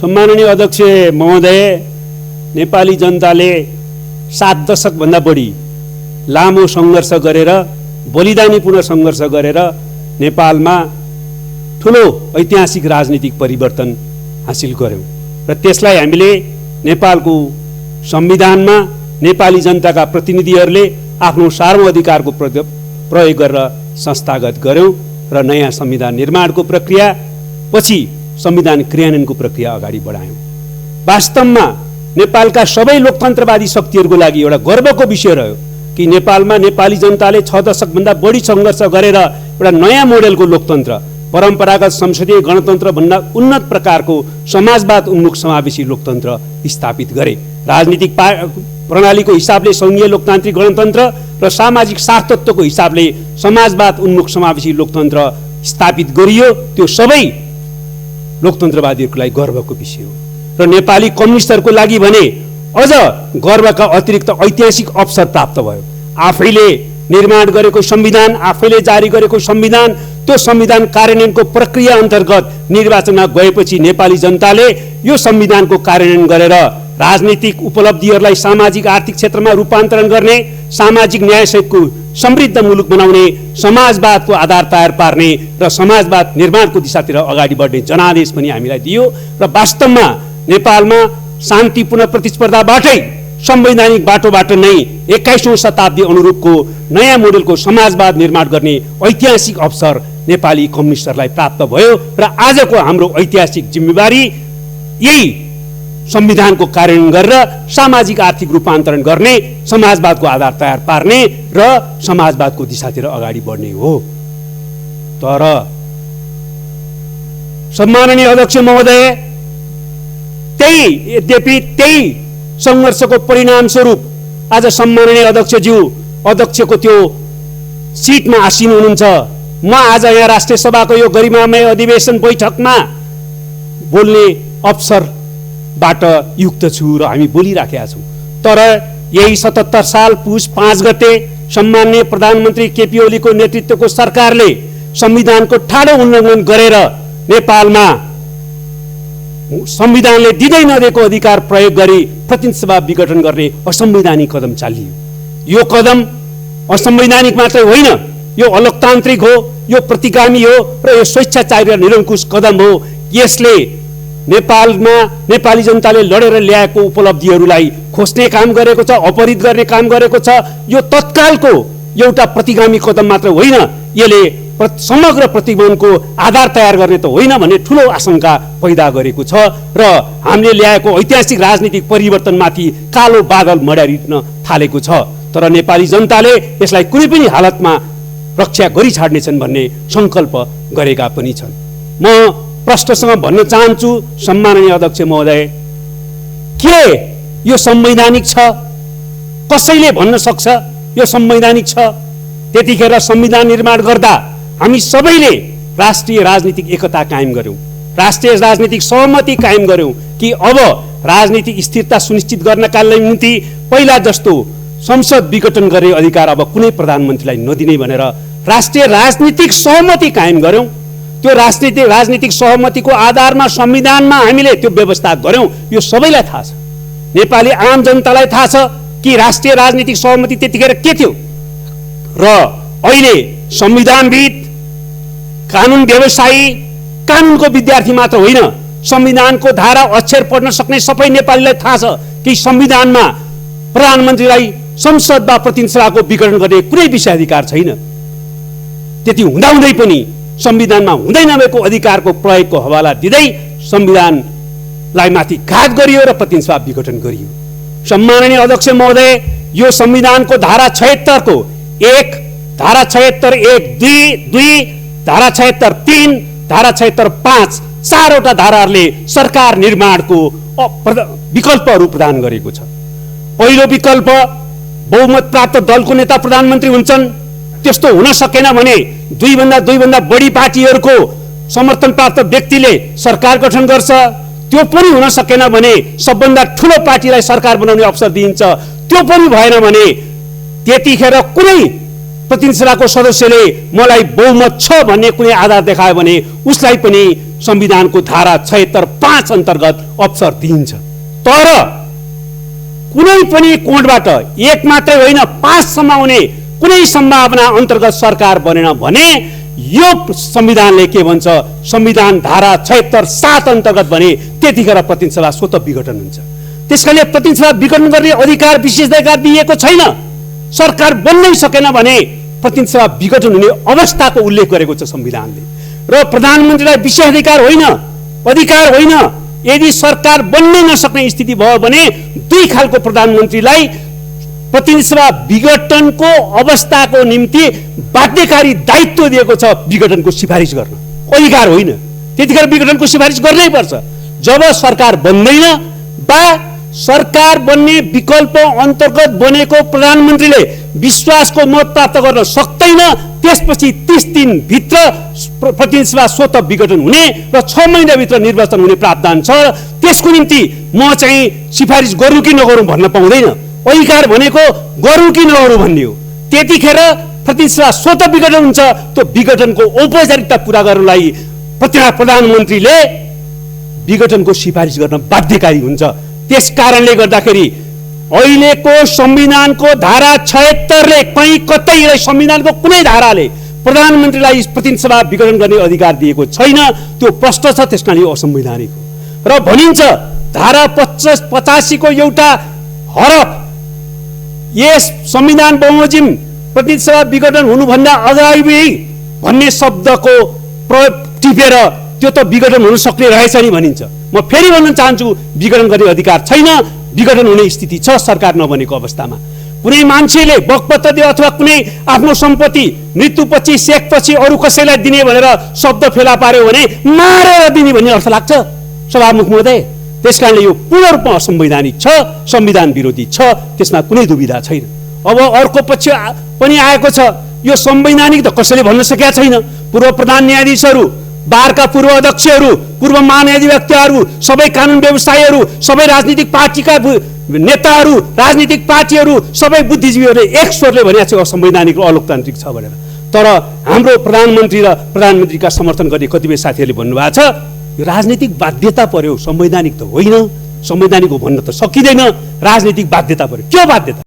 सम्माननीय अध्यक्ष महोदय, नेपाली जनताले 7 दशक भन्दा बढी लामो संघर्ष गरेर बलिदानीपूर्ण संघर्ष गरेर नेपालमा ठूलो ऐतिहासिक राजनीतिक परिवर्तन हासिल गर्यौं र त्यसलाई हामीले नेपालको संविधानमा नेपाली जनताका प्रतिनिधिहरूले आफ्नो सार्वधिकारको प्रयोग गरेर संस्थागत गर्यौं र नयाँ संविधान निर्माणको प्रक्रिया पछि संविधान क्रियान्वयनको प्रक्रिया अगाडि बढायौं। वास्तवमा नेपालका सबै लोकतन्त्रवादी शक्तिहरूको लागि एउटा गर्वको विषय रह्यो कि नेपालमा नेपाली जनताले 6 दशक भन्दा बढी संघर्ष गरेर एउटा नयाँ मोडेलको लोकतन्त्र, परम्परागत संसदीय गणतन्त्र भन्दा उन्नत प्रकारको समाजवाद उन्मुख समावेशी लोकतन्त्र स्थापित गरे। राजनीतिक प्रणालीको हिसाबले संघीय लोकतान्त्रिक गणतन्त्र र सामाजिक सार्थत्वको हिसाबले समाजवाद उन्मुख समावेशी लोकतन्त्र स्थापित गरियो। त्यो सबै लोकतन्त्रवादीहरूको लागि गर्वको विषय हो र नेपाली कम्युनिस्टहरूको लागि भने अझ गर्वका अतिरिक्त ऐतिहासिक अवसर प्राप्त भयो। आफैले निर्माण गरेको संविधान, आफैले जारी गरेको संविधान, त्यो संविधान कार्यान्वयनको प्रक्रिया अन्तर्गत निर्वाचनमा गएपछि नेपाली जनताले यो संविधानको कार्यान्वयन गरेर राजनीतिक उपलब्धिहरूलाई सामाजिक आर्थिक क्षेत्रमा रूपान्तरण गर्ने, सामाजिक न्यायसहितको समृद्ध मुलुक बनाउने, समाजवादको आधार तयार पार्ने र समाजवाद निर्माणको दिशातिर अगाडि बढ्ने जनादेश पनि हामीलाई दियो र वास्तवमा नेपालमा शान्तिपूर्ण प्रतिस्पर्धाबाटै संवैधानिक बाटोबाट नै 21औं शताब्दी अनुरूपको नयाँ मोडेलको समाजवाद निर्माण गर्ने ऐतिहासिक अवसर नेपाली कम्युनिस्टहरूलाई प्राप्त भयो र आजको हाम्रो ऐतिहासिक जिम्मेवारी यही संविधानको कार्यान्वयन गरेर सामाजिक आर्थिक रूपान्तरण गर्ने, समाजवादको आधार तयार पार्ने र समाजवादको दिशातिर अगाडि बढ्ने हो। तर सम्माननीय अध्यक्ष महोदय, यद्यपि त्यही संघर्षको परिणाम स्वरूप आज सम्माननीय अध्यक्षज्यू अध्यक्षको त्यो सिटमा आसीन हुनुहुन्छ। म आज यहाँ राष्ट्रिय सभाको यो गरिमामय अधिवेशन बैठकमा बोल्ने अवसरबाट युक्त छु र हामी बोलिराखेका छौँ। तर यही 77 साल पुस 5 गते सम्माननीय प्रधानमन्त्री केपी ओलीको नेतृत्वको सरकारले संविधानको ठाडो उल्लङ्घन गरेर नेपालमा संविधानले दिँदै नदिएको अधिकार प्रयोग गरी प्रतिनिधि सभा विघटन गर्ने असंवैधानिक कदम चालियो। यो कदम असंवैधानिक मात्रै होइन, यो अलोकतान्त्रिक हो, यो प्रतिगामी हो र यो स्वेच्छाचारी र निरङ्कुश कदम हो। यसले नेपालमा नेपाली जनताले लडेर ल्याएको उपलब्धिहरूलाई खोज्ने काम गरेको छ, अपहरित गर्ने काम गरेको छ। यो तत्कालको एउटा प्रतिगामी कदम मात्र होइन, यसले समग्र प्रतिबन्धको आधार तयार गर्ने त होइन भन्ने ठूलो आशंका पैदा गरेको छ र हामीले ल्याएको ऐतिहासिक राजनीतिक परिवर्तनमाथि कालो बादल मड्यारिन थालेको छ। तर नेपाली जनताले यसलाई कुनै पनि हालतमा रक्षा गरी छाड्नेछन् भन्ने संकल्प गरेका पनि छन्। म प्रश्नसँग भन्न चाहन्छु सम्माननीय अध्यक्ष महोदय, के यो संवैधानिक छ? कसैले भन्न सक्छ यो संवैधानिक छ? त्यतिखेर संविधान निर्माण गर्दा हामी सबैले राष्ट्रिय राजनीतिक एकता कायम गर्यौं, राष्ट्रिय राजनीतिक सहमति कायम गर्यौं कि अब राजनीतिक स्थिरता सुनिश्चित गर्नका निम्ति पहिला जस्तो संसद विघटन गर्ने अधिकार अब कुनै प्रधानमन्त्रीलाई नदिने भनेर राष्ट्रिय राजनीतिक सहमति कायम गर्यौं। त्यो राजनीतिक सहमतिको आधारमा संविधानमा हामीले त्यो व्यवस्था गर्यौं। यो सबैलाई थाहा छ, नेपाली आम जनतालाई थाहा छ कि राष्ट्रिय राजनीतिक सहमति त्यतिखेर के थियो र अहिले संविधानविद, कानुन व्यवसायी, कानुनको विद्यार्थी मात्र होइन, संविधानको धारा अक्षर पढ्न सक्ने सबै नेपालीलाई थाहा छ कि संविधानमा प्रधानमन्त्रीलाई संसद वा प्रतिनिधि सभाको विघटन गर्ने कुनै विशेषाधिकार छैन। त्यति हुँदाहुँदै पनि संविधानमा हुँदै नभएको अधिकारको प्रयोगको हवाला दिँदै संविधानलाई माथि घात गरियो र प्रतिनिधि सभा विघटन गरियो। सम्माननीय अध्यक्ष महोदय, यो संविधानको धारा 76 को 1, धारा 76 1, 2, धारा 76 3, धारा 76 5, 4वटा धाराहरूले सरकार निर्माणको विकल्पहरू प्रदान गरेको छ। पहिलो विकल्प, बहुमत प्राप्त दलको नेता प्रधानमन्त्री हुन्छन्। त्यस्तो हुन सकेन भने दुई भन्दा बढी पार्टीहरूको समर्थन प्राप्त व्यक्तिले सरकार गठन गर्छ। त्यो पनि हुन सकेन भने सबभन्दा ठूलो पार्टीलाई सरकार बनाउने अवसर दिइन्छ। त्यो पनि भएन भने त्यतिखेर कुनै प्रतिनिधि सभाको सदस्यले मलाई बहुमत छ भन्ने कुनै आधार देखायो भने उसलाई पनि संविधानको धारा 76(5) अन्तर्गत अवसर दिइन्छ। तर कुनै पनि कोणबाट एक मात्रै होइन 5 सम्म आउने कुनै सम्भावना अन्तर्गत सरकार बनेन भने यो संविधानले के भन्छ, संविधान धारा 76(7) अन्तर्गत भने त्यतिखेर प्रतिनिधि सभा स्वतः विघटन हुन्छ। त्यसकारणले प्रतिनिधि सभा विघटन गर्ने अधिकार विशेषाधिकार दिएको छैन। सरकार बन्नै सकेन भने प्रतिनिधि सभा विघटन हुने अवस्थाको उल्लेख गरेको छ संविधानले। र प्रधानमन्त्रीलाई विशेषाधिकार होइन, अधिकार होइन। यदि सरकार बन्नै नसक्ने स्थिति भयो भने दुई खालको प्रधानमन्त्रीलाई प्रतिनिधि सभा विघटनको अवस्थाको निम्ति बाध्यकारी दायित्व दिएको छ विघटनको सिफारिस गर्न, अधिकार होइन। त्यतिखेर विघटनको सिफारिस गर्नै पर्छ। जब सरकार बन्दैन वा सरकार बन्ने विकल्प अन्तर्गत बनेको प्रधानमन्त्रीले विश्वासको मत प्राप्त गर्न सक्दैन, त्यसपछि 30 दिनभित्र प्रतिनिधि सभा स्वतः विघटन हुने र 6 महिनाभित्र निर्वाचन हुने प्रावधान छ। त्यसको निम्ति म चाहिँ सिफारिस गरौँ कि नगरौँ भन्न पाउँदैन। अधिकार भनेको गरौँ कि नगरौँ भन्ने हो। त्यतिखेर प्रतिनिधि सभा स्वतः विघटन हुन्छ। त्यो विघटनको औपचारिकता पुरा गर्नलाई प्रधानमन्त्रीले विघटनको सिफारिस गर्न बाध्यकारी हुन्छ। त्यस कारणले गर्दाखेरि अहिलेको संविधानको धारा 76 ले कहीँ कतै संविधानको कुनै धाराले प्रधानमन्त्रीलाई प्रतिनिधि सभा विघटन गर्ने अधिकार दिएको छैन। त्यो प्रश्न छ, त्यसकारण यो असंवैधानिक हो। र भनिन्छ धारा 85 को एउटा हरफ यस संविधान बमोजिम प्रतिनिधि सभा विघटन हुनुभन्दा अगाडि भन्ने शब्दको प्रयोग टिपेर त्यो त विघटन हुन सक्ने रहेछ नि भनिन्छ। म फेरि भन्न चाहन्छु, विघटन गर्ने अधिकार छैन। विघटन हुने स्थिति छ सरकार नबनेको अवस्थामा। कुनै मान्छेले बकपत्र दिए अथवा कुनै आफ्नो सम्पत्ति मृत्युपछि सेकपछि अरू कसैलाई दिने भनेर शब्द फेला पार्यो भने मारेर दिने भन्ने अर्थ लाग्छ सभामुख महोदय। त्यसकारणले यो पूर्ण रूपमा असंवैधानिक छ, संविधान विरोधी छ, त्यसमा कुनै दुविधा छैन। अब अर्को पक्ष पनि आएको छ, यो संवैधानिक त कसैले भन्न सकेका छैन। पूर्व प्रधान न्यायाधीशहरू, बारका पूर्व अध्यक्षहरू, पूर्व महान्यायाधिवक्ताहरू, सबै कानुन व्यवसायीहरू, सबै राजनीतिक पार्टीका नेताहरू, राजनीतिक पार्टीहरू, सबै बुद्धिजीवीहरूले एक स्वरले भनेको छ असंवैधानिक र अलोकतान्त्रिक छ भनेर। तर हाम्रो प्रधानमन्त्री र प्रधानमन्त्रीका समर्थन गर्ने कतिपय साथीहरूले भन्नुभएको छ यो राजनीतिक बाध्यता पर्यो, संवैधानिक त होइन। संवैधानिक हो भन्न त सकिँदैन, राजनीतिक बाध्यता पर्यो। के बाध्यता?